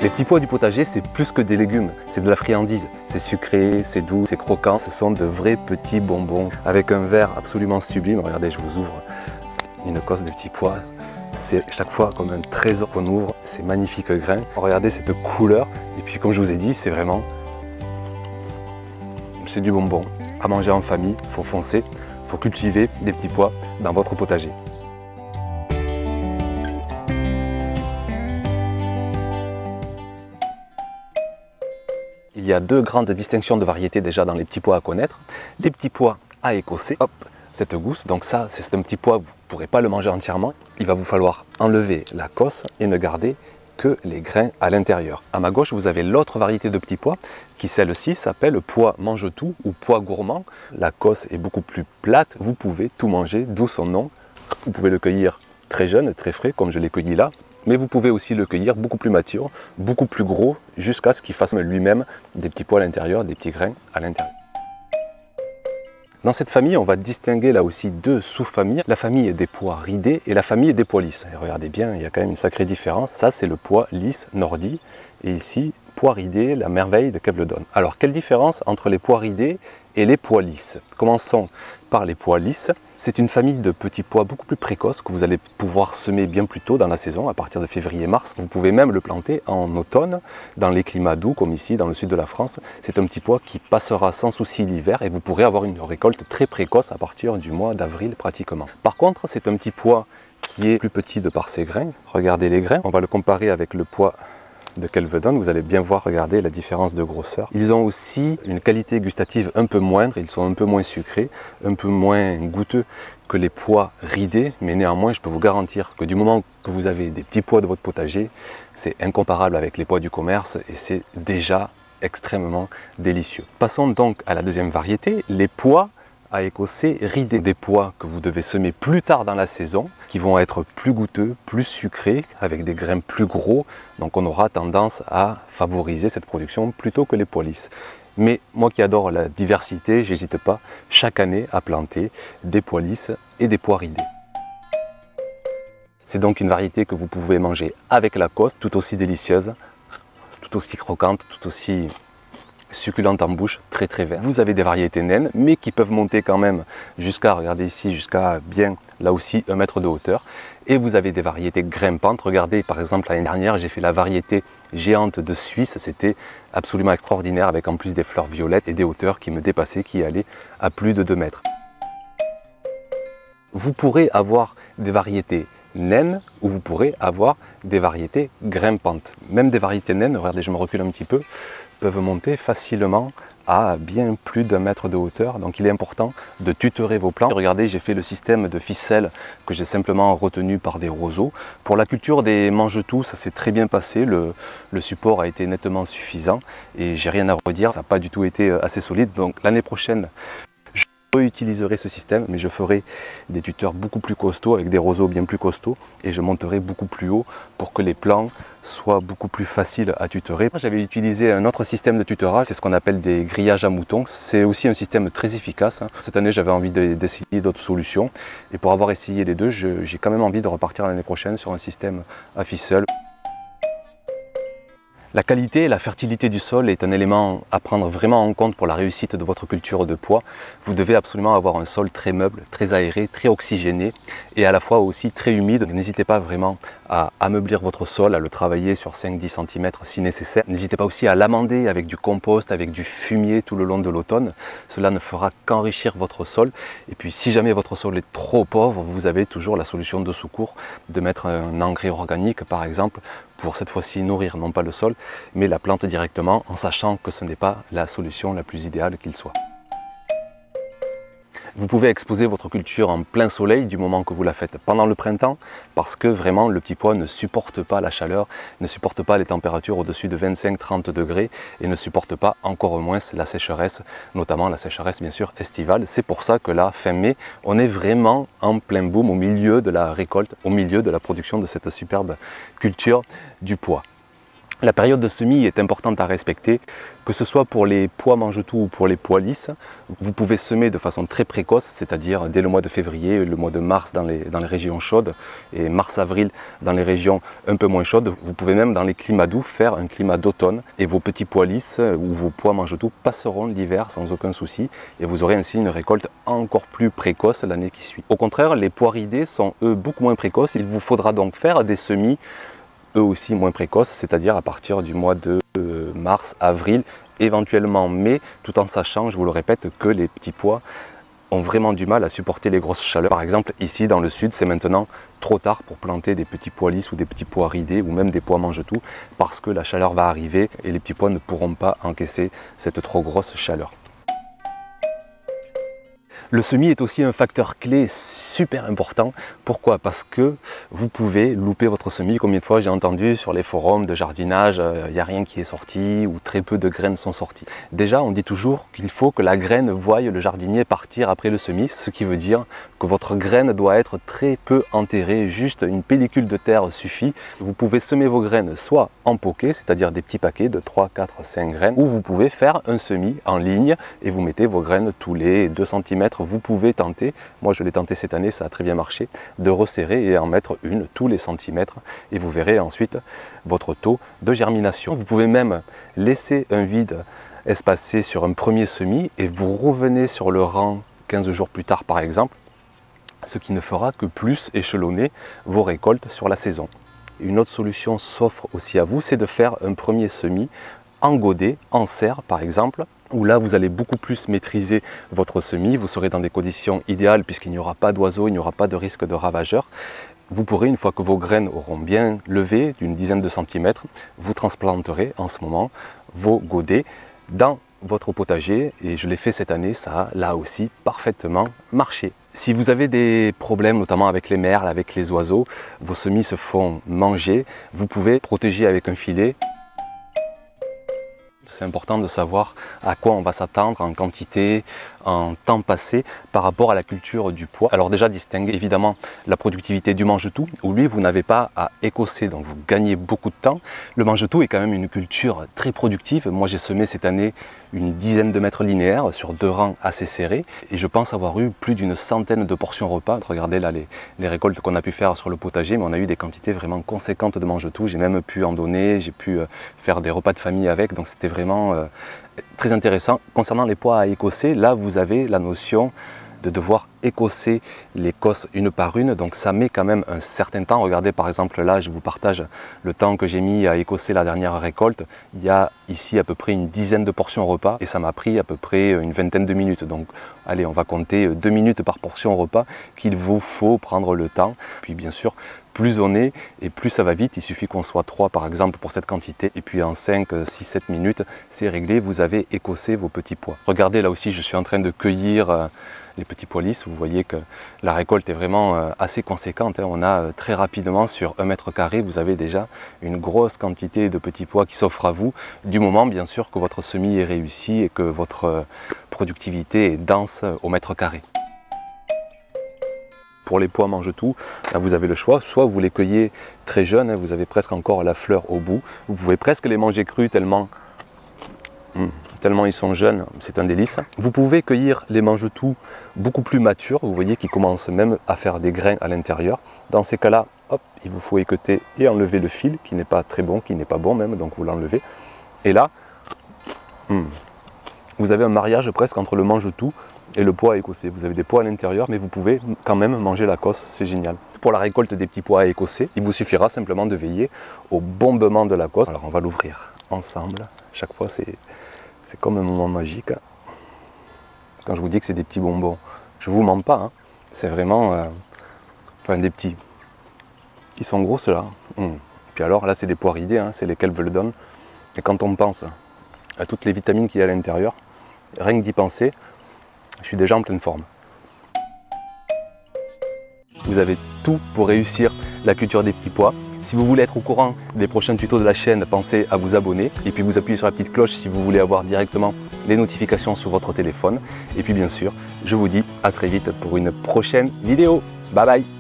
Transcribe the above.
Les petits pois du potager, c'est plus que des légumes, c'est de la friandise. C'est sucré, c'est doux, c'est croquant, ce sont de vrais petits bonbons avec un verre absolument sublime. Regardez, je vous ouvre une cosse de petits pois. C'est chaque fois comme un trésor qu'on ouvre, ces magnifiques grains. Regardez cette couleur, et puis comme je vous ai dit, c'est du bonbon. À manger en famille, il faut foncer, il faut cultiver des petits pois dans votre potager. Il y a deux grandes distinctions de variétés déjà dans les petits pois à connaître. Les petits pois à écosser, hop, cette gousse, donc ça c'est un petit pois, vous ne pourrez pas le manger entièrement. Il va vous falloir enlever la cosse et ne garder que les grains à l'intérieur. À ma gauche, vous avez l'autre variété de petits pois qui, celle-ci, s'appelle pois mange-tout ou pois gourmand. La cosse est beaucoup plus plate, vous pouvez tout manger, d'où son nom. Vous pouvez le cueillir très jeune, très frais, comme je l'ai cueilli là, mais vous pouvez aussi le cueillir beaucoup plus mature, beaucoup plus gros, jusqu'à ce qu'il fasse lui-même des petits pois à l'intérieur, des petits grains à l'intérieur. Dans cette famille, on va distinguer là aussi deux sous-familles, la famille des pois ridés et la famille des pois lisses. Et regardez bien, il y a quand même une sacrée différence. Ça, c'est le pois lisse Nordi, et ici, pois ridés, la merveille de Kevledon. Alors, quelle différence entre les pois ridés et les pois lisses? Commençons par les pois lisses. C'est une famille de petits pois beaucoup plus précoces que vous allez pouvoir semer bien plus tôt dans la saison, à partir de février-mars. Vous pouvez même le planter en automne, dans les climats doux, comme ici, dans le sud de la France. C'est un petit pois qui passera sans souci l'hiver et vous pourrez avoir une récolte très précoce à partir du mois d'avril pratiquement. Par contre, c'est un petit pois qui est plus petit de par ses grains. Regardez les grains, on va le comparer avec le pois de Kevledon, vous allez bien voir, regardez la différence de grosseur. Ils ont aussi une qualité gustative un peu moindre, ils sont un peu moins sucrés, un peu moins goûteux que les pois ridés, mais néanmoins je peux vous garantir que du moment que vous avez des petits pois de votre potager, c'est incomparable avec les pois du commerce et c'est déjà extrêmement délicieux. Passons donc à la deuxième variété, les pois à écossais ridés, des pois que vous devez semer plus tard dans la saison, qui vont être plus goûteux, plus sucrés, avec des grains plus gros, donc on aura tendance à favoriser cette production plutôt que les pois lisses. Mais moi qui adore la diversité, j'hésite pas chaque année à planter des pois lisses et des pois ridés. C'est donc une variété que vous pouvez manger avec la cosse, tout aussi délicieuse, tout aussi croquante, tout aussi succulente en bouche, très très vert. Vous avez des variétés naines, mais qui peuvent monter quand même jusqu'à, regardez ici, jusqu'à bien, là aussi, 1 mètre de hauteur. Et vous avez des variétés grimpantes. Regardez, par exemple, l'année dernière, j'ai fait la variété géante de Suisse. C'était absolument extraordinaire, avec en plus des fleurs violettes et des hauteurs qui me dépassaient, qui allaient à plus de 2 mètres. Vous pourrez avoir des variétés naines ou vous pourrez avoir des variétés grimpantes. Même des variétés naines, regardez, je me recule un petit peu, peuvent monter facilement à bien plus d'1 mètre de hauteur. Donc il est important de tutorer vos plants. Regardez, j'ai fait le système de ficelle que j'ai simplement retenu par des roseaux. Pour la culture des mange-tout, ça s'est très bien passé. Le support a été nettement suffisant et j'ai rien à redire. Ça n'a pas du tout été assez solide. Donc l'année prochaine, je réutiliserai ce système, mais je ferai des tuteurs beaucoup plus costauds avec des roseaux bien plus costauds et je monterai beaucoup plus haut pour que les plants soient beaucoup plus faciles à tutorer. J'avais utilisé un autre système de tutorage, c'est ce qu'on appelle des grillages à moutons. C'est aussi un système très efficace. Cette année, j'avais envie d'essayer d'autres solutions et pour avoir essayé les deux, j'ai quand même envie de repartir l'année prochaine sur un système à ficelle. La qualité et la fertilité du sol est un élément à prendre vraiment en compte pour la réussite de votre culture de pois. Vous devez absolument avoir un sol très meuble, très aéré, très oxygéné et à la fois aussi très humide. N'hésitez pas vraiment à ameublir votre sol, à le travailler sur 5-10 cm si nécessaire. N'hésitez pas aussi à l'amender avec du compost, avec du fumier tout le long de l'automne. Cela ne fera qu'enrichir votre sol. Et puis si jamais votre sol est trop pauvre, vous avez toujours la solution de secours de mettre un engrais organique par exemple pour cette fois-ci nourrir non pas le sol, mais la plante directement en sachant que ce n'est pas la solution la plus idéale qu'il soit. Vous pouvez exposer votre culture en plein soleil du moment que vous la faites pendant le printemps parce que vraiment le petit pois ne supporte pas la chaleur, ne supporte pas les températures au-dessus de 25-30 degrés et ne supporte pas encore moins la sécheresse, notamment la sécheresse bien sûr estivale. C'est pour ça que là, fin mai, on est vraiment en plein boom au milieu de la récolte, au milieu de la production de cette superbe culture du pois. La période de semis est importante à respecter, que ce soit pour les pois mange-tout ou pour les pois lisses. Vous pouvez semer de façon très précoce, c'est-à-dire dès le mois de février, le mois de mars dans les régions chaudes et mars-avril dans les régions un peu moins chaudes. Vous pouvez même dans les climats doux faire un climat d'automne et vos petits pois lisses ou vos pois mange-tout passeront l'hiver sans aucun souci et vous aurez ainsi une récolte encore plus précoce l'année qui suit. Au contraire, les pois ridés sont eux beaucoup moins précoces, il vous faudra donc faire des semis eux aussi moins précoces, c'est-à-dire à partir du mois de mars, avril, éventuellement mai, tout en sachant, je vous le répète, que les petits pois ont vraiment du mal à supporter les grosses chaleurs. Par exemple, ici dans le sud, c'est maintenant trop tard pour planter des petits pois lisses ou des petits pois ridés ou même des pois mange-tout parce que la chaleur va arriver et les petits pois ne pourront pas encaisser cette trop grosse chaleur. Le semis est aussi un facteur clé super important. Pourquoi? Parce que vous pouvez louper votre semis. Combien de fois j'ai entendu sur les forums de jardinage, il n'y a rien qui est sorti ou très peu de graines sont sorties. Déjà, on dit toujours qu'il faut que la graine voie le jardinier partir après le semis, ce qui veut dire que votre graine doit être très peu enterrée, juste une pellicule de terre suffit. Vous pouvez semer vos graines soit en poquet, c'est-à-dire des petits paquets de 3, 4, 5 graines, ou vous pouvez faire un semis en ligne et vous mettez vos graines tous les 2 cm. Vous pouvez tenter, moi je l'ai tenté cette année, ça a très bien marché, de resserrer et en mettre une tous les centimètres et vous verrez ensuite votre taux de germination. Vous pouvez même laisser un vide espacé sur un premier semis et vous revenez sur le rang 15 jours plus tard par exemple, ce qui ne fera que plus échelonner vos récoltes sur la saison. Une autre solution s'offre aussi à vous, c'est de faire un premier semis en godet, en serre par exemple, où là vous allez beaucoup plus maîtriser votre semis, vous serez dans des conditions idéales puisqu'il n'y aura pas d'oiseaux, il n'y aura pas de risque de ravageurs. Vous pourrez, une fois que vos graines auront bien levé d'une dizaine de centimètres, vous transplanterez en ce moment vos godets dans votre potager et je l'ai fait cette année, ça a là aussi parfaitement marché. Si vous avez des problèmes notamment avec les merles, avec les oiseaux, vos semis se font manger, vous pouvez protéger avec un filet. C'est important de savoir à quoi on va s'attendre en quantité, en temps passé par rapport à la culture du pois. Alors déjà distinguer évidemment la productivité du mange-tout où lui vous n'avez pas à écosser donc vous gagnez beaucoup de temps. Le mange-tout est quand même une culture très productive. Moi j'ai semé cette année une dizaine de mètres linéaires sur 2 rangs assez serrés et je pense avoir eu plus d'une centaine de portions repas. Regardez là les récoltes qu'on a pu faire sur le potager, mais on a eu des quantités vraiment conséquentes de mange-tout. J'ai même pu en donner, j'ai pu faire des repas de famille avec, donc c'était vraiment très intéressant. Concernant les pois à écosser, là vous avez la notion de devoir écosser les cosses une par une, donc ça met quand même un certain temps. Regardez par exemple là, je vous partage le temps que j'ai mis à écosser la dernière récolte. Il y a ici à peu près une dizaine de portions repas et ça m'a pris à peu près une vingtaine de minutes. Donc allez, on va compter 2 minutes par portion repas qu'il vous faut prendre le temps. Puis bien sûr, plus on est et plus ça va vite, il suffit qu'on soit 3 par exemple pour cette quantité et puis en 5, 6, 7 minutes c'est réglé, vous avez écossé vos petits pois. Regardez là aussi je suis en train de cueillir les petits pois lisses, vous voyez que la récolte est vraiment assez conséquente, on a très rapidement sur 1 mètre carré, vous avez déjà une grosse quantité de petits pois qui s'offrent à vous, du moment bien sûr que votre semis est réussi et que votre productivité est dense au mètre carré. Pour les pois mange-tout, vous avez le choix, soit vous les cueillez très jeunes, vous avez presque encore la fleur au bout, vous pouvez presque les manger crus tellement ils sont jeunes, c'est un délice. Vous pouvez cueillir les mange-tout beaucoup plus matures, vous voyez qu'ils commencent même à faire des grains à l'intérieur. Dans ces cas-là, hop, il vous faut équeuter et enlever le fil qui n'est pas très bon, qui n'est pas bon même, donc vous l'enlevez. Et là, vous avez un mariage presque entre le mange-tout et le pois à écosser. Vous avez des pois à l'intérieur, mais vous pouvez quand même manger la cosse, c'est génial. Pour la récolte des petits pois à écosser, il vous suffira simplement de veiller au bombement de la cosse. Alors on va l'ouvrir ensemble, chaque fois c'est comme un moment magique. Quand je vous dis que c'est des petits bonbons, je ne vous mens pas, c'est vraiment des petits. Ils sont gros ceux-là. Puis alors là c'est des pois ridés, c'est lesquels veulent le donner. Et quand on pense à toutes les vitamines qu'il y a à l'intérieur, rien que d'y penser, je suis déjà en pleine forme. Vous avez tout pour réussir la culture des petits pois. Si vous voulez être au courant des prochains tutos de la chaîne, pensez à vous abonner et puis vous appuyez sur la petite cloche si vous voulez avoir directement les notifications sur votre téléphone. Et puis bien sûr, je vous dis à très vite pour une prochaine vidéo. Bye bye!